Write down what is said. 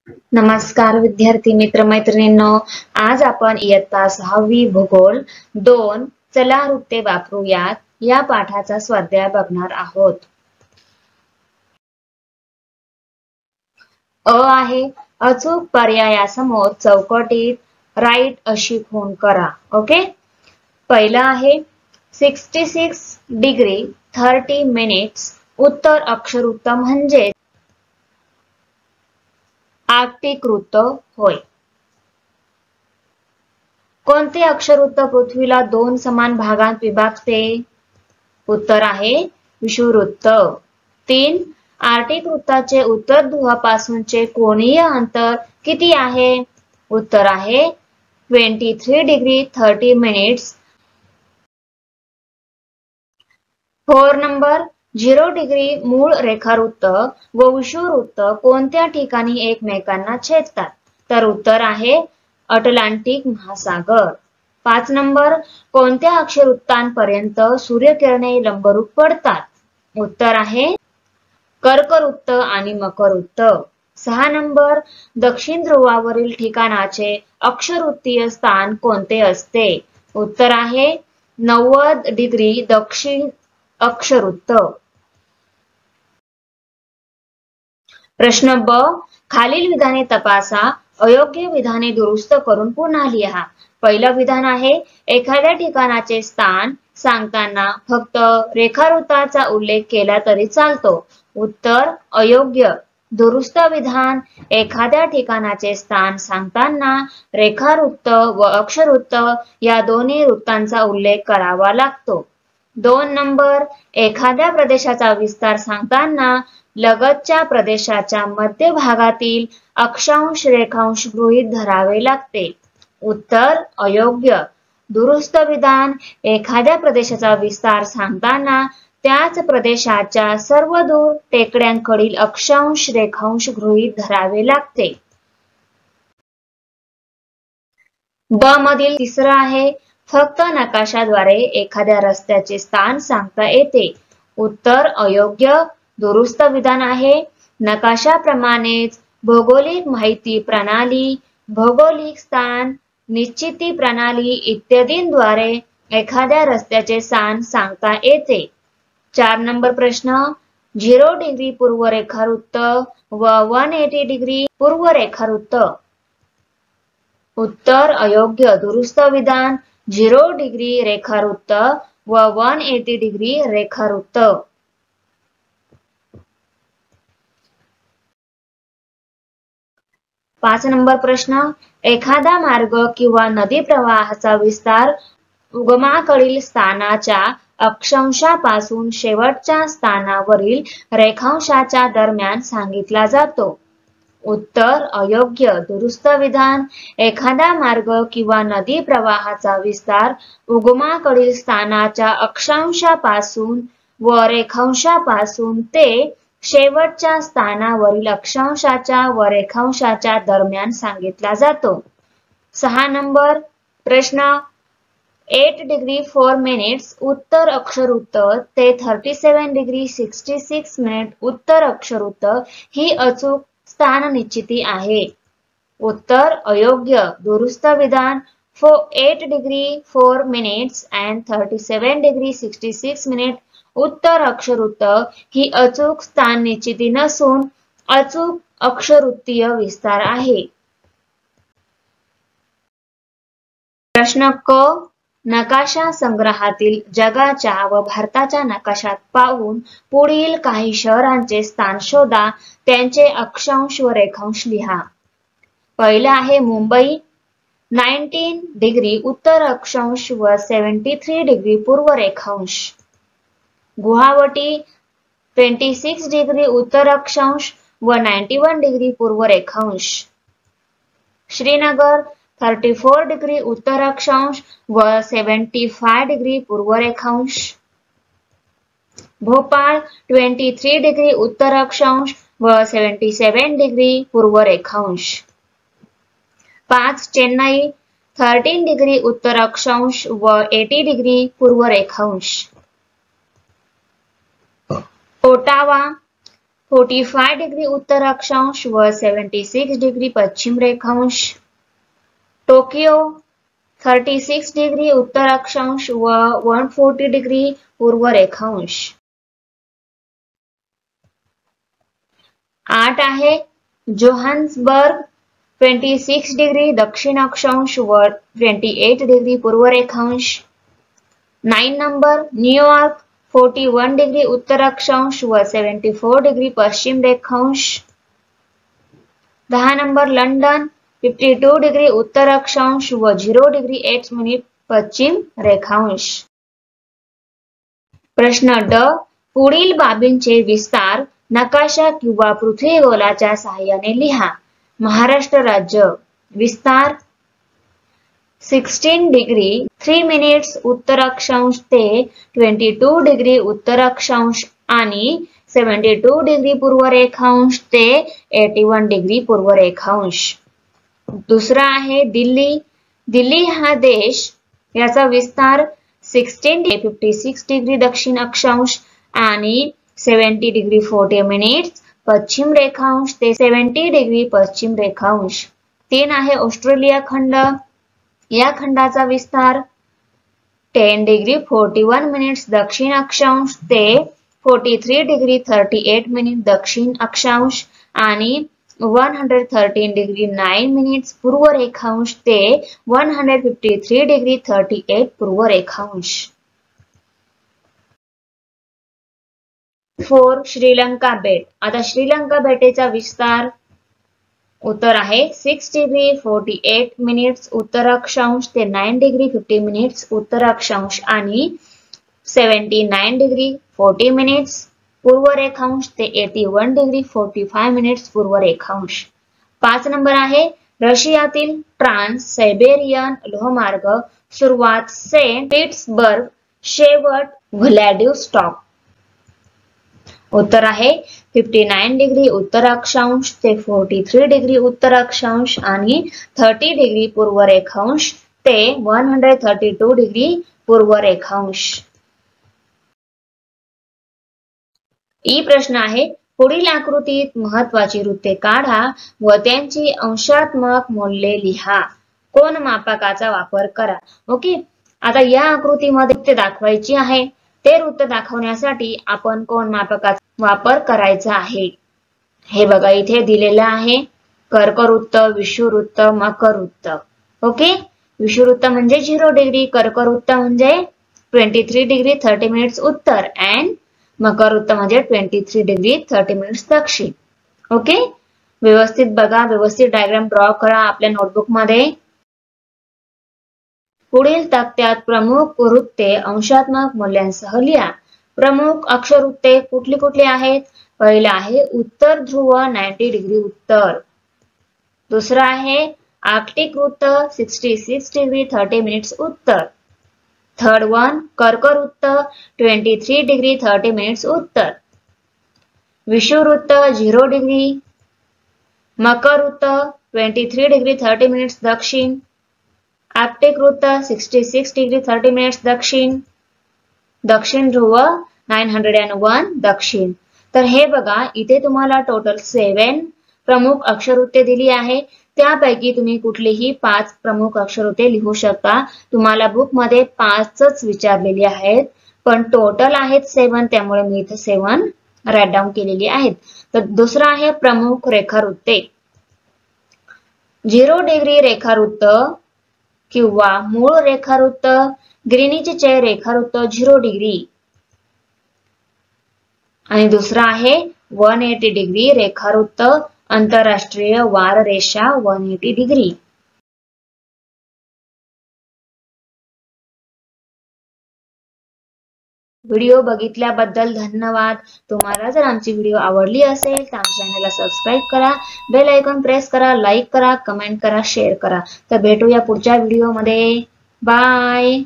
नमस्कार विद्यार्थी मित्र मैत्रिणींनो, आज आपण इयत्ता 6वी भूगोल 2 चला वृत्ते वापरूयात या पाठाचा स्वाध्याय बघणार आहोत। अ आहे अचूक पर्यायासमोर चौकटीत राईट अशी खूण करा। ओके, पहिला आहे 66 डिग्री 30 मिनिट्स उत्तर अक्षरवृत्त म्हणजे आर्क्टिक वृत्त होय। कोणते अक्षरवृत्त पृथ्वीला 2 समान भागात विभागते? उत्तर आहे विषुववृत्त। 3 आर्क्टिक वृत्ताचे उत्तर ध्रुवापासूनचे कोनीय अंतर किती आहे? उत्तर आहे 23 डिग्री 30 मिनिट्स। 4 नंबर 0 डिग्री मूळ रेखावृत्त व विषुववृत्त कोणत्या ठिकाणी एकमेकांना छेदतात? तर उत्तर आहे अटलांटिक महासागर। 5 नंबर कोणत्या अक्षरवृत्तांपर्यंत सूर्यकिरणे लंबरूप पडतात? उत्तर आहे कर्कवृत्त आणि मकरवृत्त। 6 नंबर दक्षिण ध्रुवावरील ठिकाणाचे अक्षरवृत्तीय स्थान कोणते असते? उत्तर आहे 90 डिग्री दक्षिण अक्षरवृत्त। प्रश्न ब खालील विधाने तपासा, अयोग्य विधाने दुरुस्त करून पुन्हा लिहा। पहिलं विधान आहे एखाद्या ठिकाणाचे स्थान सांगताना फक्त रेखावृत्ताचा उल्लेख केला तरी चालतो। उत्तर अयोग्य। दुरुस्त विधान एखाद्या ठिकाणाचे स्थान सांगताना रेखावृत्त व अक्षरवृत्त या दोन्ही वृत्तांचा उल्लेख करावा लागतो। 2 नंबर एखाद्या प्रदेशाचा विस्तार सांगताना लगतच्या प्रदेशाच्या मध्यभागातील अक्षांश रेखांश गृहीत धरावे लागते। उत्तर अयोग्य। दुरुस्त विधान एखाद्या प्रदेशाचा विस्तार सांगताना त्याच प्रदेशाच्या सर्व दूर टेकड्यांकडील अक्षांश रेखांश गृहीत धरावे लागते। ब मधील तिसरा आहे फक्त नकाशाद्वारे एखाद्या रस्त्याचे स्थान सांगता येते। उत्तर अयोग्य। दुरुस्त विधान आहे नकाशाप्रमाणेच भौगोलिक माहिती प्रणाली, भौगोलिक स्थान निश्चिती प्रणाली इत्यादींद्वारे एखाद्या रस्त्याचे स्थान सांगता येते। 4 नंबर प्रश्न 0 डिग्री पूर्व रेखावृत्त व 180 डिग्री पूर्व रेखावृत्त। उत्तर अयोग्य। दुरुस्त विधान 0 डिग्री रेखावृत्त व 180 डिग्री रेखावृत्त। 5 नंबर प्रश्न एखादा मार्ग किंवा नदी प्रवाहाचा विस्तार उगमाकडील स्थानाच्या अक्षांशापासून शेवटच्या स्थानावरील रेखांशाच्या दरम्यान सांगितला जातो। उत्तर अयोग्य। दुरुस्त विधान एखादा मार्ग किंवा नदी प्रवाहाचा विस्तार उगमाकडील स्थानाच्या अक्षांशापासून व रेखांशापासून ते शेवटच्या स्थानावरील अक्षांशाच्या व रेखांशाच्या दरम्यान सांगितला जातो। 6 नंबर प्रश्न 8 डिग्री 4 मिनिट्स उत्तर अक्षरवृत्त ते 37 डिग्री 66 मिनिट उत्तर अक्षरवृत्त ही अचूक स्थान निश्चिती आहे। उत्तर अयोग्य। दुरुस्त विधान 8 degree 4 minutes and 37 degree 66 minute उत्तर अक्षरवृत्त ही अचूक स्थान निश्चिती नसून अचूक अक्षरवृत्तीय विस्तार आहे। प्रश्न क नकाशा संग्रहातील जगाच्या व भारताच्या नकाशात पाहून पुढील काही शहरांचे स्थान शोधा, त्यांचे अक्षांश व रेखांश लिहा। पहिला आहे मुंबई 19 डिग्री उत्तर अक्षांश व 73 डिग्री पूर्व रेखांश। गुवाहाटी 26 डिग्री उत्तर अक्षांश व 91 डिग्री पूर्व रेखांश। श्रीनगर 34 डिग्री उत्तर अक्षांश व 75 डिग्री पूर्व रेखांश। भोपाळ 23 डिग्री उत्तर अक्षांश व 77 डिग्री पूर्व रेखांश। 5 चेन्नई 13 डिग्री उत्तर अक्षांश व 80 डिग्री पूर्व रेखांश। ओटावा 45 डिग्री उत्तर अक्षांश व 76 डिग्री पश्चिम रेखांश। टोकियो 36 डिग्री उत्तर अक्षांश व 140 डिग्री पूर्व रेखांश। 8 आहे जोहान्सबर्ग 26 डिग्री दक्षिण अक्षांश व 28 डिग्री पूर्व रेखांश। 9 नंबर न्यूयॉर्क 41 डिग्री उत्तर अक्षांश व 74 डिग्री पश्चिम रेखांश। 10 नंबर लंडन 52 डिग्री उत्तर अक्षांश व 0 डिग्री 8 मिनिट पश्चिम रेखांश। प्रश्न ड पुढील बाबींचे विस्तार नकाशा किंवा पृथ्वीगोलाच्या सहाय्याने लिहा। महाराष्ट्र राज्य विस्तार 16 डिग्री 3 मिनिट्स उत्तर अक्षांश ते 22 डिग्री उत्तर अक्षांश आणि 72 डिग्री पूर्व रेखांश ते 81 डिग्री पूर्व रेखांश। दुसरा आहे दिल्ली। दिल्ली हा देश याचा विस्तार 56 डिग्री दक्षिण अक्षांश आणि 70 डिग्री 40 मिनिट्स पश्चिम रेखांश ते 70 डिग्री पश्चिम रेखांश। 3 आहे ऑस्ट्रेलिया खंड। या खंडाचा विस्तार 10 डिग्री 41 मिनिट्स दक्षिण अक्षांश ते 43 डिग्री 38 मिनिट दक्षिण अक्षांश आणि 113 डिग्री 9 मिनिट्स पूर्व रेखांश ते 153 डिग्री 38 पूर्व रेखांश। 4 श्रीलंका बेट। आता श्रीलंका बेटाचा विस्तार उत्तर आहे 6 डिग्री 48 मिनिट्स उत्तर अक्षांश ते 9 डिग्री 50 मिनिट्स उत्तर अक्षांश आणि 79 डिग्री 40 मिनिट्स पूर्व रेखांश ते 81 डिग्री 45 मिनिट्स पूर्व रेखांश। 5 नंबर आहे रशियातील ट्रान्स सायबेरियन लोहमार्ग सुरुवात सेंट पीटर्सबर्ग शेवट व्लादिवोस्टॉक। उत्तर आहे 59 डिग्री उत्तर अक्षांश ते 43 डिग्री उत्तर अक्षांश आणि 30 डिग्री पूर्व रेखांश ते 132 डिग्री पूर्व रेखांश। ई प्रश्न आहे पुढील आकृतीत महत्वाची वृत्ते काढा व त्यांची अंशात्मक मूल्ये लिहा। कोन मापकाचा वापर करा। ओके, आता या आकृतीमध्ये वृत्ते दाखवायची आहे। ते वृत्त दाखवण्यासाठी आपण कोन मापकाचा वापर करायचा आहे। हे बघा इथे दिलेलं आहे कर्कवृत्त, विषुवृत्त, मकरवृत्त। ओके, विषुवृत्त म्हणजे 0 डिग्री, कर्कवृत्त म्हणजे 23 डिग्री 30 मिनिट्स उत्तर अँड मकरवृत्त म्हणजे 23 डिग्री 30 मिनिट्स दक्षिण। ओके, व्यवस्थित बघा, व्यवस्थित डायग्राम ड्रॉ करा आपल्या नोटबुक मध्ये। पुढील तक्त्यात प्रमुख वृत्ते अंशात्मक मूल्यांसह लिहा। प्रमुख अक्षवृत्ते कुठली कुठली आहेत? पहिला आहे उत्तर ध्रुव 90 डिग्री उत्तर। दुसरा आहे आर्क्टिक वृत्त 66 डिग्री 30 मिनिट्स उत्तर। थर्ड वन कर्कवृत्त 23 डिग्री 30 मिनिट्स उत्तर। विषुवृत्त 0 डिग्री। मकरवृत्त 23 डिग्री 30 मिनिट्स दक्षिण। आर्क्टिक वृत्त 66 डिग्री 30 मिनिट्स दक्षिण। दक्षिण ध्रुव 901 दक्षिण। तर हे बघा इथे तुम्हाला टोटल 7 प्रमुख अक्षरवृत्ते दिली आहे। त्यापैकी तुम्ही कुठलीही 5 प्रमुख अक्षरवृत्ते लिहू शकता। तुम्हाला बुक मध्ये 5च विचारलेली आहेत, पण टोटल आहेत 7, त्यामुळे मी इथे 7 राईट डाऊन केलेली आहेत। तर दुसरा आहे प्रमुख रेखावृत्ते। 0 डिग्री रेखावृत्त किंवा मूळ रेखावृत्त, ग्रीनिचचे रेखावृत्त 0 डिग्री आणि दुसरा आहे 180 डिग्री रेखावृत्त, आंतरराष्ट्रीय वार रेषा 180 डिग्री। व्हिडिओ बघितल्याबद्दल धन्यवाद। तुम्हाला जर आमची व्हिडिओ आवडली असेल तर आमच्या चॅनलला सबस्क्राइब करा, बेल आयकॉन प्रेस करा, लाईक करा, कमेंट करा, शेअर करा। तर भेटूया पुढच्या व्हिडिओ मध्ये। बाय।